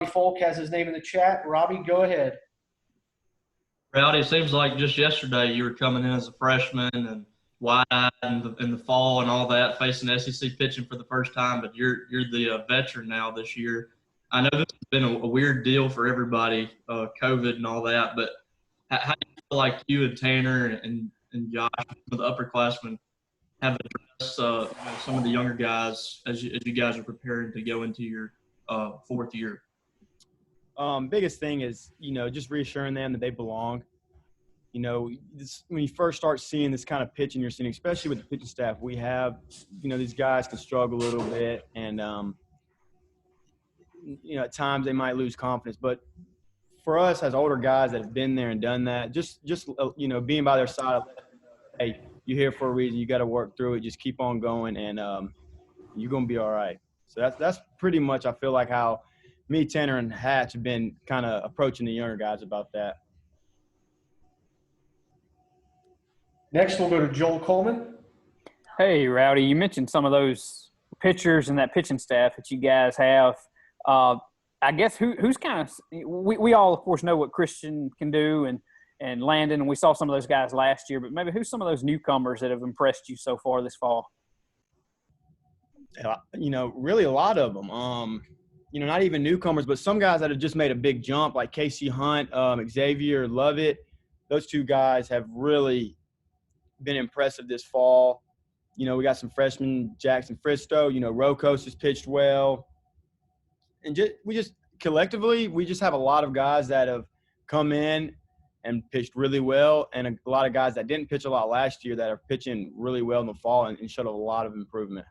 Folk has his name in the chat. Robbie, go ahead. Rowdy, it seems like just yesterday you were coming in as a freshman and wide-eyed in the fall and all that, facing SEC pitching for the first time, but you're the veteran now this year. I know this has been a weird deal for everybody, COVID and all that, but how do you feel like you and Tanner and Josh, some of the upperclassmen, have addressed some of the younger guys as you guys are preparing to go into your fourth year? Biggest thing is, just reassuring them that they belong. When you first start seeing this kind of pitching you're seeing, especially with the pitching staff we have, these guys can struggle a little bit and, at times they might lose confidence. But for us as older guys that have been there and done that, just being by their side, hey, you're here for a reason. You got to work through it. Just keep on going, and you're going to be all right. So that's pretty much, I feel like, how me, Tanner, and Hatch have been kind of approaching the younger guys about that. Next, we'll go to Joel Coleman. Hey, Rowdy, you mentioned some of those pitchers and that pitching staff that you guys have. I guess who's kind of – we all, of course, know what Christian can do and Landon, and we saw some of those guys last year, but maybe who's some of those newcomers that have impressed you so far this fall? Really a lot of them. Not even newcomers, but some guys that have just made a big jump, like Casey Hunt, Xavier Lovett. Those two guys have really been impressive this fall. We got some freshmen, Jackson Fristow. Rokos has pitched well. And we collectively have a lot of guys that have come in and pitched really well, and a lot of guys that didn't pitch a lot last year that are pitching really well in the fall and showed a lot of improvement.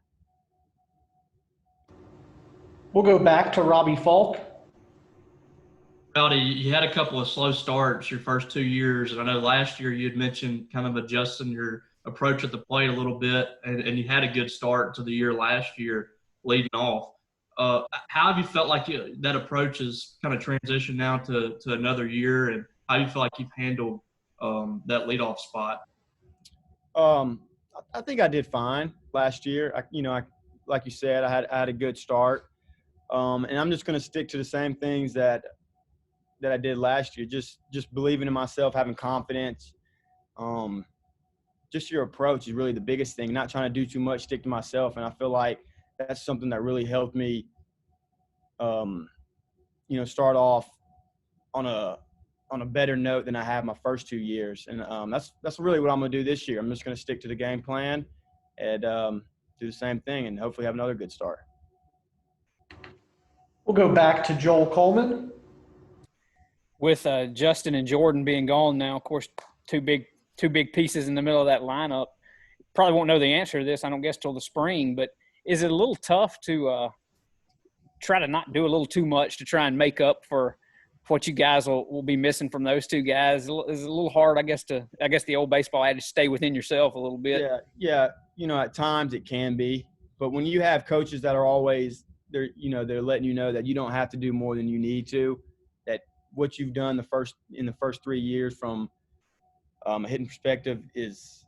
We'll go back to Robbie Falk. Rowdy, you had a couple of slow starts your first 2 years, and I know last year you had mentioned kind of adjusting your approach at the plate a little bit, and you had a good start to the year last year leading off. How have you felt like that approach has kind of transitioned now to another year, and how do you feel like you've handled that leadoff spot? I think I did fine last year. I like you said, I had a good start. And I'm just going to stick to the same things that I did last year. Just believing in myself, having confidence. Just your approach is really the biggest thing. Not trying to do too much, stick to myself. And I feel like that's something that really helped me, start off on a better note than I had my first 2 years. And that's really what I'm going to do this year. I'm just going to stick to the game plan and do the same thing and hopefully have another good start. We'll go back to Joel Coleman. With Justin and Jordan being gone now, of course, two big pieces in the middle of that lineup. Probably won't know the answer to this, I don't guess, till the spring. But is it a little tough to try to not do a little too much to try and make up for what you guys will be missing from those two guys? Is it a little hard, I guess the old baseball adage, stay within yourself a little bit? Yeah. At times it can be. But when you have coaches that are always – they're letting you know that you don't have to do more than you need to, that what you've done in the first 3 years from a hitting perspective is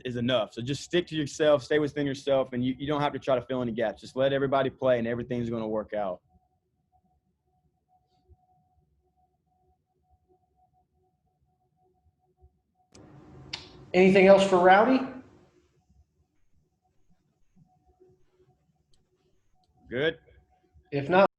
enough. So just stick to yourself, stay within yourself, and you don't have to try to fill any gaps. Just let everybody play, and everything's going to work out. Anything else for Rowdy? Good. If not,